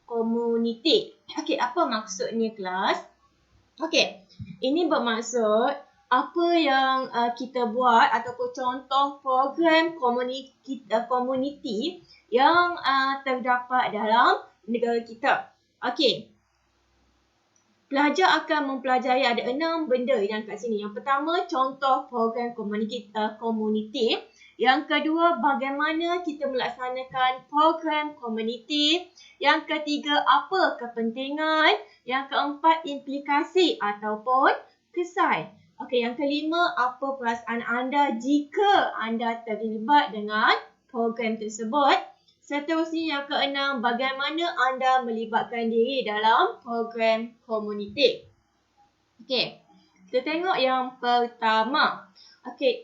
komuniti. Okey, apa maksudnya kelas? Okey, ini bermaksud apa yang kita buat ataupun contoh program komuniti yang terdapat dalam negara kita. Okey. Pelajar akan mempelajari ada 6 benda yang kat sini. Yang pertama, contoh program komuniti. Yang kedua, bagaimana kita melaksanakan program komuniti. Yang ketiga, apa kepentingan. Yang keempat, implikasi ataupun kesan. Okey, yang kelima, apa perasaan anda jika anda terlibat dengan program tersebut. Seterusnya yang keenam, bagaimana anda melibatkan diri dalam program komuniti. Okey, kita tengok yang pertama. Okey,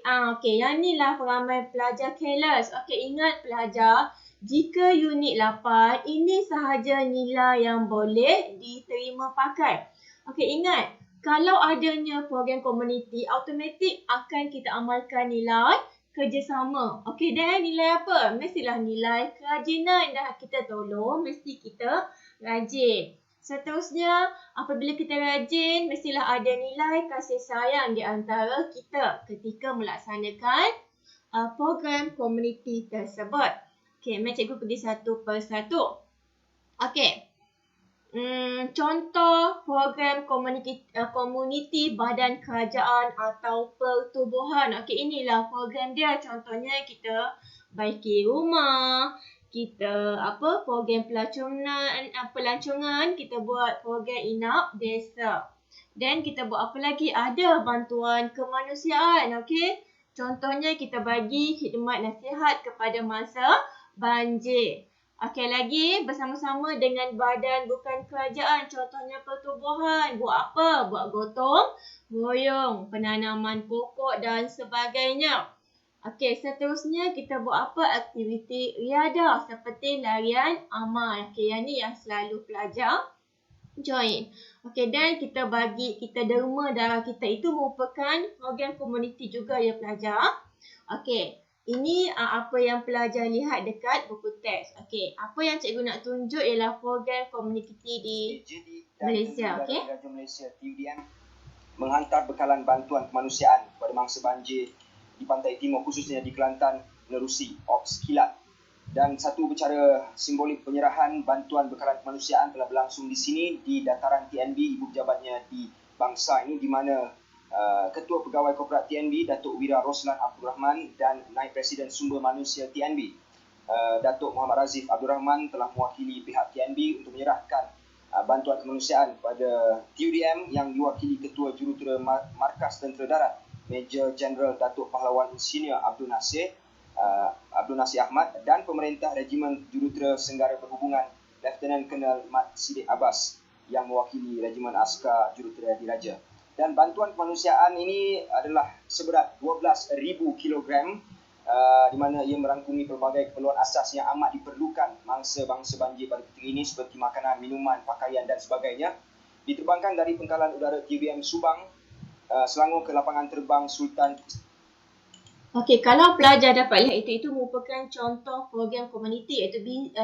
yang ni lah peramai pelajar careless. Okey, ingat pelajar, jika unit 8, ini sahaja nilai yang boleh diterima pakai. Okey, ingat, kalau adanya program komuniti, automatik akan kita amalkan nilai kerjasama. Okey, dan nilai apa? Mestilah nilai kerajinan. Dah kita tolong, mesti kita rajin. Seterusnya, apabila kita rajin, mestilah ada nilai kasih sayang di antara kita ketika melaksanakan program komuniti tersebut. Okey, mari cikgu pergi satu persatu. Okey. Contoh program komuniti badan kerajaan atau pertubuhan. Okey, inilah program dia. Contohnya kita baiki rumah, kita program pelancongan, kita buat program inap desa. Dan kita buat apa lagi? Ada bantuan kemanusiaan. Okey. Contohnya kita bagi khidmat nasihat kepada masa banjir. Okey, lagi bersama-sama dengan badan bukan kerajaan. Contohnya pertubuhan. Buat apa? Buat gotong royong, penanaman pokok dan sebagainya. Okey, seterusnya kita buat apa? Aktiviti riadah seperti larian amal. Okey, yang ni yang selalu pelajar join. Okey, dan kita derma darah kita. Itu merupakan program komuniti juga ya pelajar. Okey. Ini apa yang pelajar lihat dekat buku teks. Okey, apa yang cikgu nak tunjuk ialah program komuniti di Malaysia. Okey. Raja Malaysia TUDM menghantar bekalan bantuan kemanusiaan kepada mangsa banjir di pantai timur, khususnya di Kelantan, menerusi Ops Kilat. Dan satu upacara simbolik penyerahan bantuan bekalan kemanusiaan telah berlangsung di sini di dataran TNB, ibu pejabatnya di bangsa ini, di mana Ketua Pegawai Korporat TNB Datuk Wira Roslan Abdul Rahman dan Naib Presiden Sumber Manusia TNB Datuk Muhammad Razif Abdul Rahman telah mewakili pihak TNB untuk menyerahkan bantuan kemanusiaan kepada TUDM yang diwakili Ketua Jurutera Markas Tentera Darat Major Jeneral Datuk Pahlawan Insinyur Abdul Nasir Ahmad dan Pemerintah Regimen Jurutera Senggara Perhubungan Lieutenant Colonel Mat Siddiq Abbas yang mewakili Regimen Askar Jurutera Diraja. Dan bantuan kemanusiaan ini adalah seberat 12,000 kilogram di mana ia merangkumi pelbagai keperluan asas yang amat diperlukan mangsa-bangsa banjir pada ketika ini seperti makanan, minuman, pakaian dan sebagainya. Diterbangkan dari Pangkalan Udara TBM Subang, Selangor ke lapangan terbang Sultan. Okey, kalau pelajar dapat lihat itu merupakan contoh program komuniti iaitu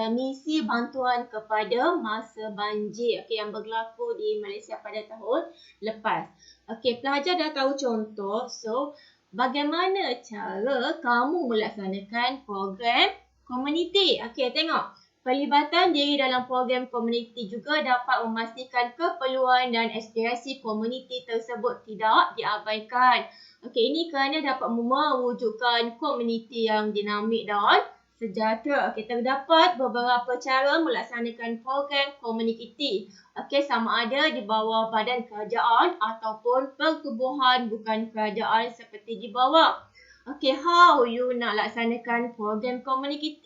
misi bantuan kepada masa banjir yang berlaku di Malaysia pada tahun lepas. Okey, pelajar dah tahu contoh. So, bagaimana cara kamu melaksanakan program komuniti? Okey, tengok. Pelibatan diri dalam program komuniti juga dapat memastikan keperluan dan aspirasi komuniti tersebut tidak diabaikan. Okey, ini kerana dapat mewujudkan komuniti yang dinamik dan sejahtera. Okey, terdapat beberapa cara melaksanakan program komuniti. Okey, sama ada di bawah badan kerajaan ataupun pertubuhan bukan kerajaan seperti di bawah. Okey, how you nak laksanakan program komuniti?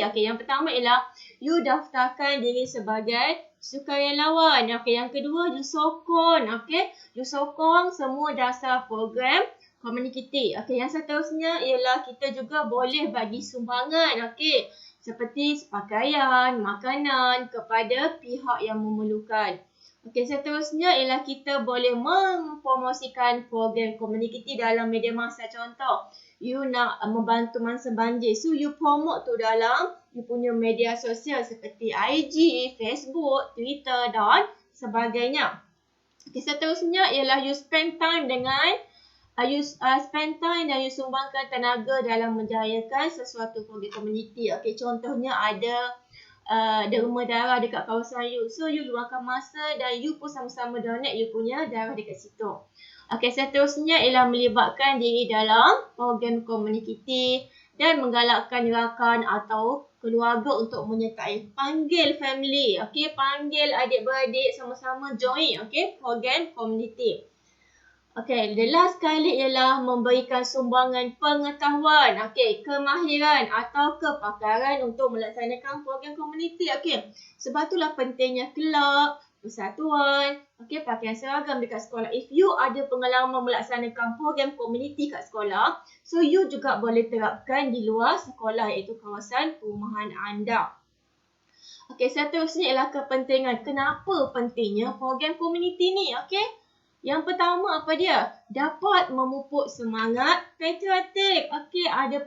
Okey, yang pertama ialah you daftarkan diri sebagai sukarelawan. Okey, yang kedua you sokong. Okey, you sokong semua dasar program komuniti. Okey, yang seterusnya ialah kita juga boleh bagi sumbangan. Okey, seperti pakaian, makanan kepada pihak yang memerlukan. Okey, seterusnya ialah kita boleh mempromosikan program komuniti dalam media massa. Contoh, you nak membantu mangsa banjir. So, you promote tu dalam you punya media sosial seperti IG, Facebook, Twitter dan sebagainya. Okay, seterusnya ialah you spend time dengan spend time dan you sumbangkan tenaga dalam menjayakan sesuatu program komuniti. Okay, contohnya ada derma darah dekat kawasan you. So, you luangkan masa dan you pun sama-sama donate you punya darah dekat situ. Okay, seterusnya ialah melibatkan diri dalam program komuniti dan menggalakkan rakan atau keluarga untuk menyertai. Panggil family, okay, panggil adik-beradik sama-sama join, okay, program komuniti. Okay, the last kali ialah memberikan sumbangan pengetahuan, okay, kemahiran atau kepakaran untuk melaksanakan program komuniti, okay. Sebab itulah pentingnya kelab, persatuan, okay, pakaian seragam dekat sekolah. If you ada pengalaman melaksanakan program komuniti kat sekolah, so you juga boleh terapkan di luar sekolah iaitu kawasan perumahan anda. Okay, seterusnya ialah kepentingan. Kenapa pentingnya program komuniti ni, okay? Yang pertama apa dia? Dapat memupuk semangat patriotik. Okey, ada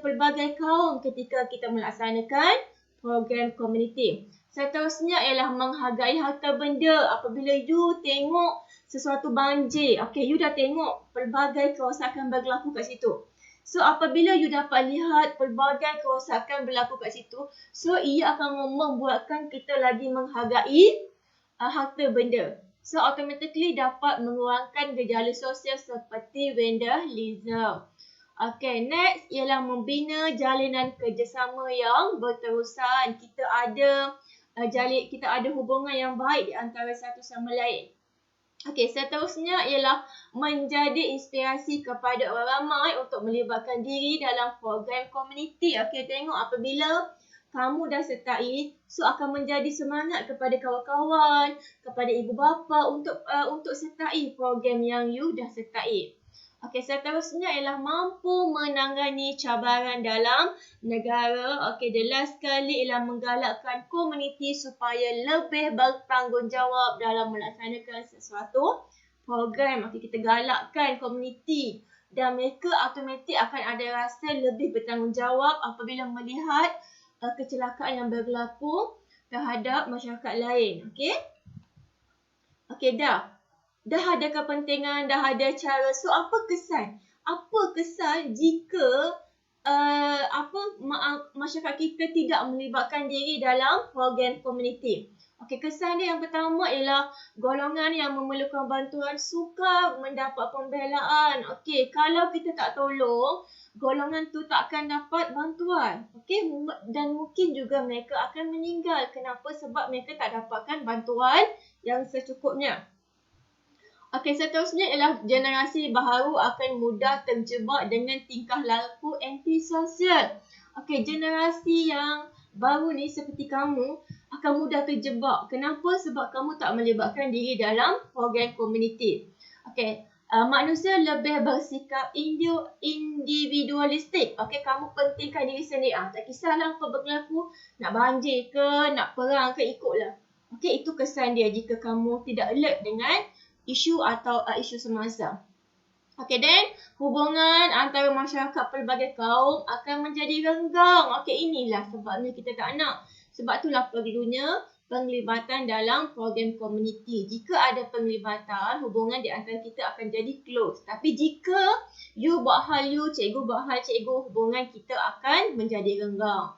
pelbagai kaum ketika kita melaksanakan program komuniti. Seterusnya ialah menghargai harta benda. Apabila you tengok sesuatu banjir, okey, you dah tengok pelbagai kerosakan berlaku kat situ. So, apabila you dapat lihat pelbagai kerosakan berlaku kat situ, so ia akan membuatkan kita lagi menghargai harta benda. So, automatically dapat mengurangkan gejala sosial seperti vandalism. Okay, next ialah membina jalinan kerjasama yang berterusan. Kita ada hubungan yang baik di antara satu sama lain. Okay, seterusnya ialah menjadi inspirasi kepada orang ramai untuk melibatkan diri dalam program komuniti. Okay, tengok apabila kamu dah sertai, so akan menjadi semangat kepada kawan-kawan, kepada ibu bapa untuk sertai program yang you dah sertai. Okey, seterusnya ialah mampu menangani cabaran dalam negara. Okey, the last kali ialah menggalakkan komuniti supaya lebih bertanggungjawab dalam melaksanakan sesuatu program. Okey, kita galakkan komuniti dan mereka automatik akan ada rasa lebih bertanggungjawab apabila melihat kecelakaan yang berlaku terhadap masyarakat lain. Okey? Okey, dah ada kepentingan, dah ada cara. So, apa kesan? Apa kesan jika masyarakat kita tidak melibatkan diri dalam program komuniti? Okey, kesan dia yang pertama ialah golongan yang memerlukan bantuan sukar mendapat pembelaan. Okey, kalau kita tak tolong, golongan tu tak akan dapat bantuan. Okey, dan mungkin juga mereka akan meninggal. Kenapa? Sebab mereka tak dapatkan bantuan yang secukupnya. Okey, seterusnya ialah generasi baharu akan mudah terjebak dengan tingkah laku antisosial. Okey, generasi yang baru ni seperti kamu akan mudah terjebak. Kenapa? Sebab kamu tak melibatkan diri dalam program komuniti. Okey, manusia lebih bersikap individualistik. Okey, kamu pentingkan diri sendiri. Tak kisahlah apa berlaku, nak banjir ke, nak perang ke, ikutlah. Okey, itu kesan dia jika kamu tidak alert dengan isu atau isu semasa. Okey, then hubungan antara masyarakat pelbagai kaum akan menjadi renggang. Okey, inilah sebabnya kita tak nak. Sebab itulah perlunya penglibatan dalam program komuniti. Jika ada penglibatan, hubungan di antara kita akan jadi close. Tapi jika you buat hal you, cikgu buat hal cikgu, hubungan kita akan menjadi renggang.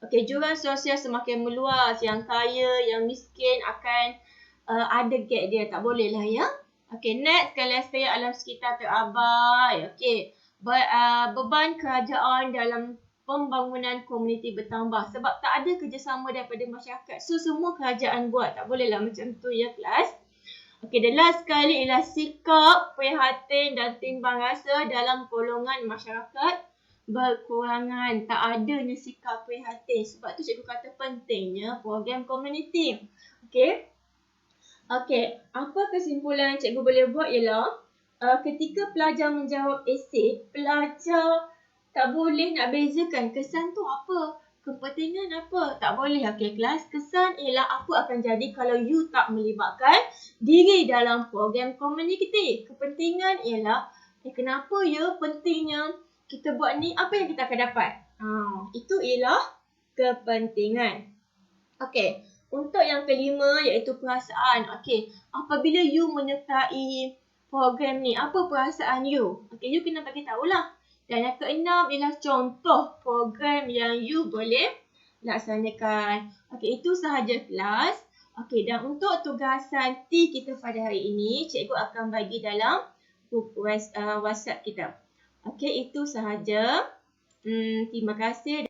Okey, jurang sosial semakin meluas. Yang kaya, yang miskin akan ada gap dia. Tak boleh lah ya. Okey, next, kelestarian alam sekitar terabai. Okey, beban kerajaan dalam pembangunan komuniti bertambah sebab tak ada kerjasama daripada masyarakat. So, semua kerajaan buat. Tak bolehlah macam tu ya, kelas. Okey, the last kali ialah sikap, prihatin dan timbang rasa dalam golongan masyarakat berkurangan. Tak adanya sikap prihatin. Sebab tu cikgu kata pentingnya program komuniti. Okey. Okey, apa kesimpulan yang cikgu boleh buat ialah ketika pelajar menjawab esei, pelajar tak boleh nak bezakan kesan tu apa, kepentingan apa. Tak boleh. Okey, kelas. Kesan ialah apa akan jadi kalau you tak melibatkan diri dalam program komuniti. Kepentingan ialah kenapa ya pentingnya kita buat ni, apa yang kita akan dapat. Itu ialah kepentingan. Okey, untuk yang kelima iaitu perasaan. Okey, apabila you menyertai program ni, apa perasaan you? Okey, you kena bagi tahulah. Dan yang keenam ialah contoh program yang you boleh laksanakan. Okey, itu sahaja kelas. Okey, dan untuk tugasan T kita pada hari ini, cikgu akan bagi dalam grup WhatsApp kita. Okey, itu sahaja. Terima kasih.